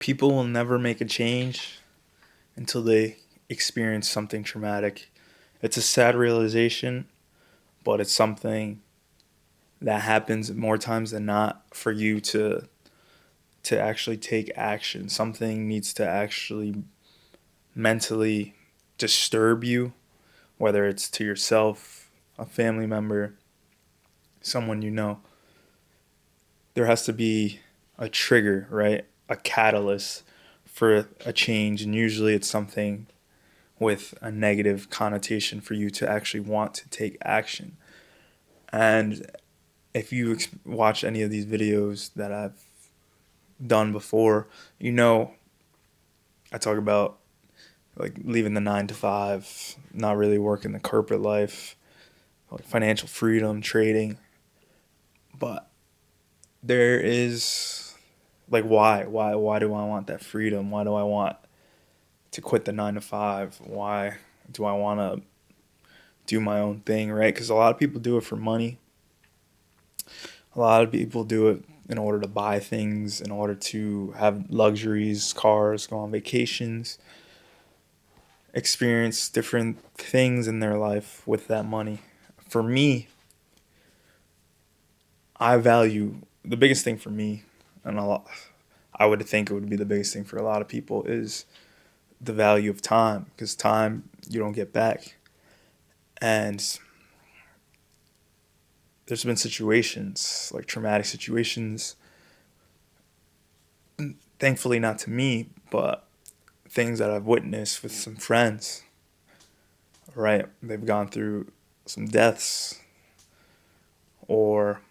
People will never make a change until they experience something traumatic. It's a sad realization, but it's something that happens more times than not for you to actually take action. Something needs to actually mentally disturb you, whether it's to yourself, a family member, someone you know. There has to be a trigger, right? A catalyst for a change, and usually it's something with a negative connotation for you to actually want to take action. And if you watch any of these videos that I've done before, you know I talk about like leaving the 9 to 5, not really working the corporate life, like financial freedom, trading. But there is like why do I want that freedom? Why do I want to quit the 9 to 5? Why do I want to do my own thing, right? Because a lot of people do it for money. A lot of people do it in order to buy things, in order to have luxuries, cars, go on vacations, experience different things in their life with that money. For me, I value the biggest thing for me, and I would think it would be the biggest thing for a lot of people is the value of time, because time you don't get back. And there's been situations, like traumatic situations, thankfully not to me, but things that I've witnessed with some friends, right? They've gone through some deaths, or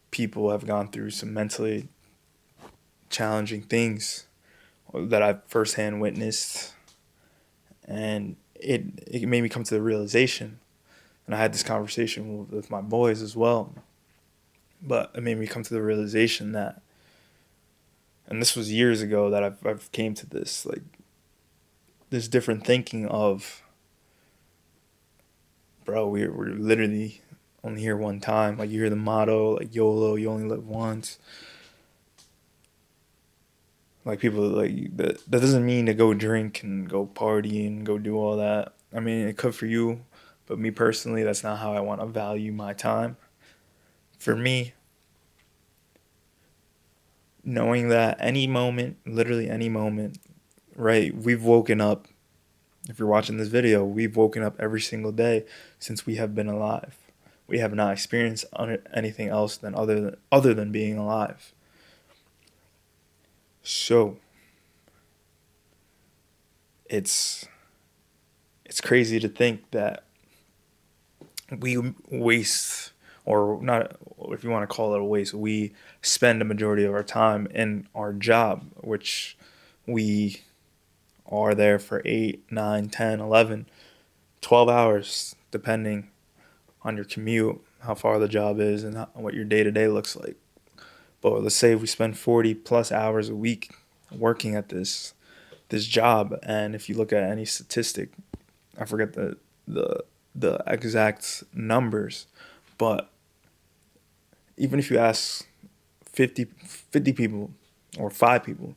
people have gone through some mentally challenging things that I've firsthand witnessed. And it made me come to the realization, and I had this conversation with my boys as well, but it made me come to the realization that, and this was years ago that I've came to this, like, this different thinking of, bro, we're literally only here one time. Like, you hear the motto, like, YOLO, you only live once. Like, people, like, that doesn't mean to go drink and go party and go do all that. I mean, it could for you, but me personally, that's not how I want to value my time. For me, knowing that any moment, literally any moment, right, we've woken up, if you're watching this video, we've woken up every single day since we have been alive. We have not experienced anything else than other than being alive. So it's it's crazy to think that we waste, or not, if you want to call it a waste, we spend a majority of our time in our job, which we are there for 8, 9, 10, 11, 12 hours, depending on your commute, how far the job is, and what your day to day looks like. But let's say we spend 40 plus hours a week working at this job, and if you look at any statistic, I forget the the exact numbers, but even if you ask 50 people or 5 people,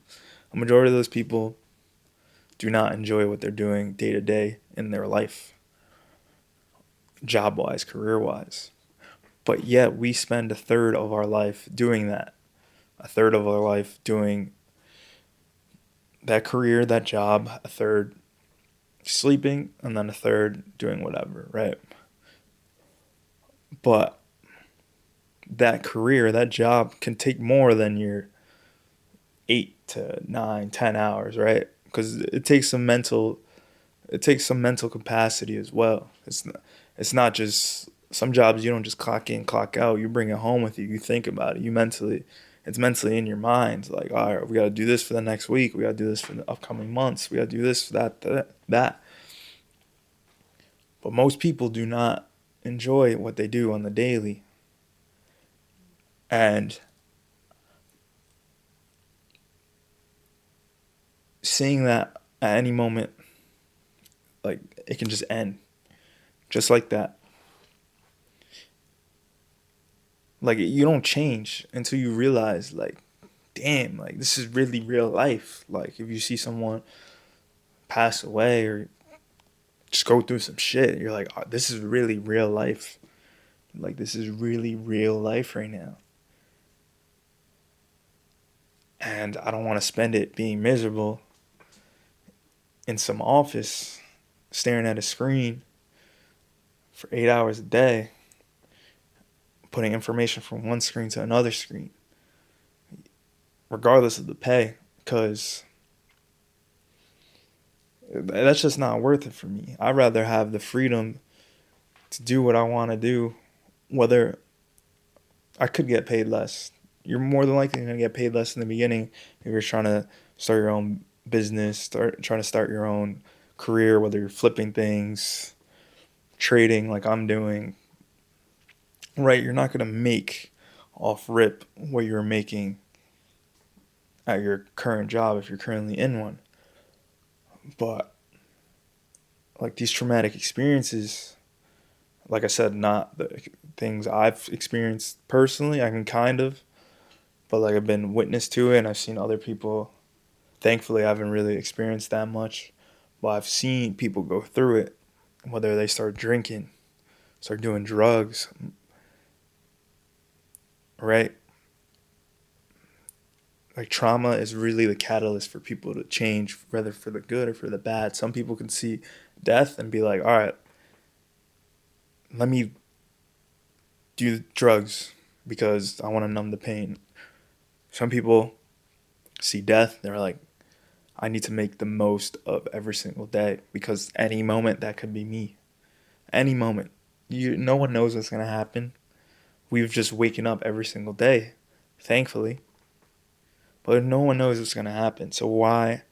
a majority of those people do not enjoy what they're doing day to day in their life, job wise, career wise. But yet we spend a third of our life doing that, a third of our life doing that career, that job, a third sleeping, and then a third doing whatever, right? But that career, that job can take more than your 8 to 9, 10 hours, right? Because it takes some mental capacity as well. It's not just some jobs you don't just clock in, clock out. You bring it home with you. You think about it. It's mentally in your mind. Like, all right, we got to do this for the next week. We got to do this for the upcoming months. We got to do this, that. But most people do not enjoy what they do on the daily. And seeing that at any moment, like, it can just end just like that. Like, you don't change until you realize, like, damn, like this is really real life. Like if you see someone pass away or just go through some shit, you're like, oh, this is really real life. Like this is really real life right now. And I don't want to spend it being miserable in some office staring at a screen for 8 hours a day, putting information from one screen to another screen, regardless of the pay, because that's just not worth it for me. I'd rather have the freedom to do what I want to do, whether I could get paid less. You're more than likely going to get paid less in the beginning if you're trying to start your own business, trying to start your own career, whether you're flipping things, trading like I'm doing. Right, you're not going to make off rip what you're making at your current job if you're currently in one. But like these traumatic experiences, like I said, not the things I've experienced personally. I can kind of, but like I've been witness to it and I've seen other people. Thankfully, I haven't really experienced that much, but I've seen people go through it, whether they start drinking, start doing drugs, right? Like trauma is really the catalyst for people to change, whether for the good or for the bad. Some people can see death and be like, all right, let me do drugs because I want to numb the pain. Some people see death, they're like, I need to make the most of every single day because any moment that could be me. Any moment. No one knows what's gonna happen. We've just waken up every single day, thankfully. But no one knows what's gonna happen. So why,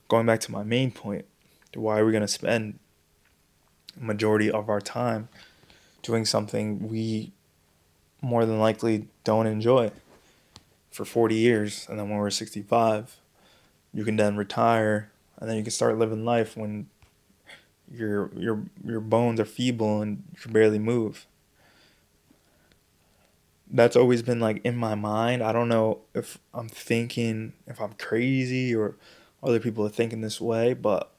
going back to my main point, why are we gonna spend a majority of our time doing something we more than likely don't enjoy for 40 years and then when we're 65 you can then retire and then you can start living life when your bones are feeble and you can barely move. That's always been like in my mind. I don't know if I'm thinking if I'm crazy or other people are thinking this way, but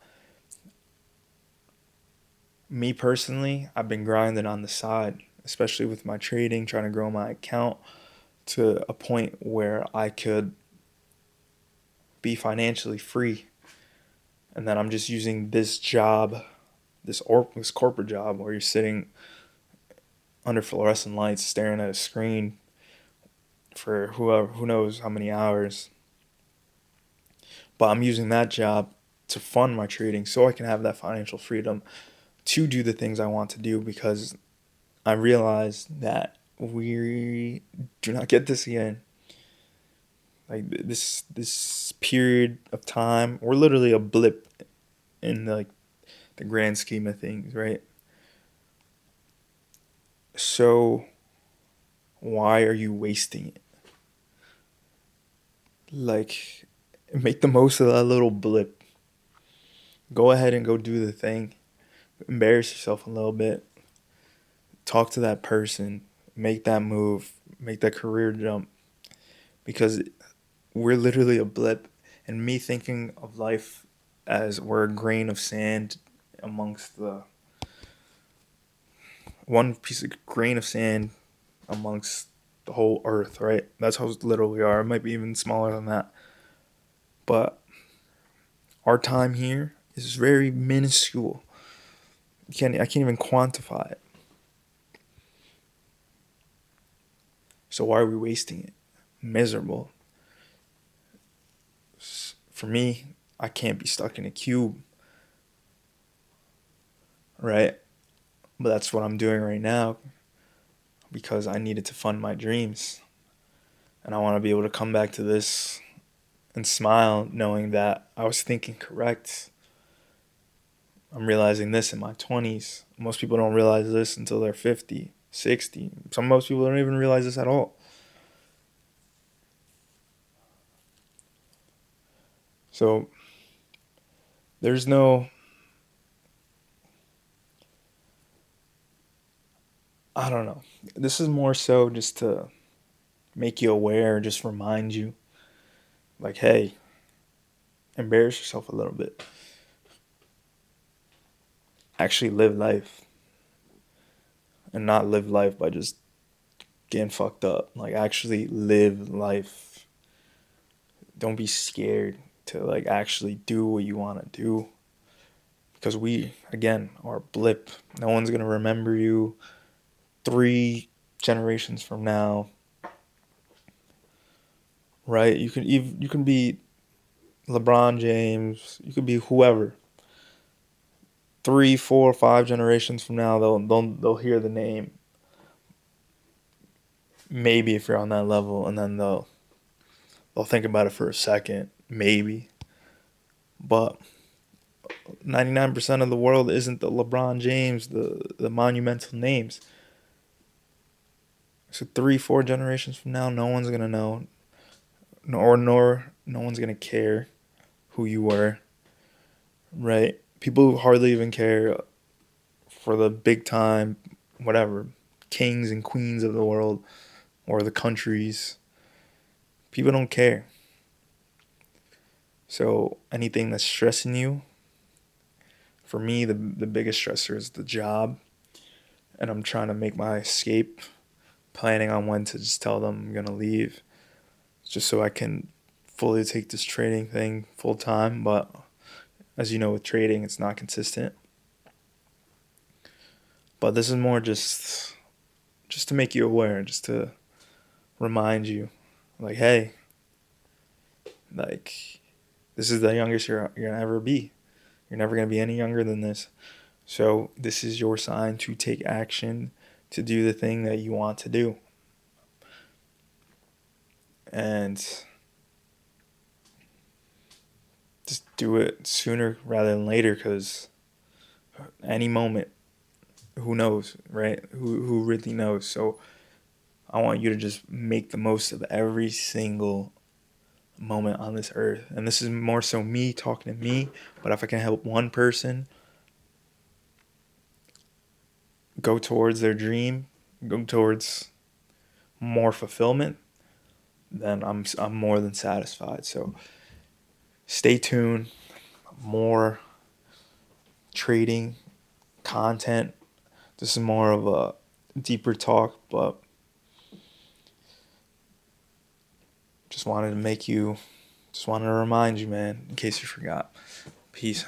me personally, I've been grinding on the side, especially with my trading, trying to grow my account to a point where I could be financially free. And then I'm just using this job, this corporate job where you're sitting under fluorescent lights staring at a screen for who knows how many hours. But I'm using that job to fund my trading so I can have that financial freedom to do the things I want to do because I realize that we do not get this again. Like this period of time, we're literally a blip in the grand scheme of things, right? So why are you wasting it? Like make the most of that little blip. Go ahead and go do the thing. Embarrass yourself a little bit. Talk to that person. Make that move. Make that career jump. Because we're literally a blip. And me thinking of life as we're a grain of sand amongst the one piece of grain of sand amongst the whole earth, right? That's how little we are. It might be even smaller than that. But our time here is very minuscule. I can't even quantify it. So why are we wasting it? Miserable. For me, I can't be stuck in a cube, right? But that's what I'm doing right now because I needed to fund my dreams. And I want to be able to come back to this and smile knowing that I was thinking correct. I'm realizing this in my 20s. Most people don't realize this until they're 50, 60. Most people don't even realize this at all. So there's no, I don't know. This is more so just to make you aware, just remind you. Like, hey, embarrass yourself a little bit. Actually live life and not live life by just getting fucked up. Like, actually live life. Don't be scared to like actually do what you want to do, because we again are a blip. No one's going to remember you 3 generations from now, right? You can be LeBron James, you could be whoever. 3, 4, 5 generations from now, they'll hear the name. Maybe if you're on that level, and then they'll think about it for a second, maybe. But 99% of the world isn't the LeBron James, the monumental names. So 3, 4 generations from now, no one's gonna know, nor no one's gonna care who you were, right? People hardly even care for the big time, whatever, kings and queens of the world or the countries. People don't care. So anything that's stressing you, for me, the biggest stressor is the job, and I'm trying to make my escape, planning on when to just tell them I'm gonna leave, just so I can fully take this trading thing full time. But as you know, with trading, it's not consistent. But this is more just to make you aware, just to remind you, like, hey, like this is the youngest you're gonna ever be. You're never gonna be any younger than this. So this is your sign to take action, to do the thing that you want to do, and just do it sooner rather than later. Because any moment, who knows, right? Who really knows? So I want you to just make the most of every single moment on this earth. And this is more so me talking to me, but if I can help one person go towards their dream, go towards more fulfillment, then I'm more than satisfied. So stay tuned. More trading content. This is more of a deeper talk, but just wanted to remind you, man, in case you forgot. Peace.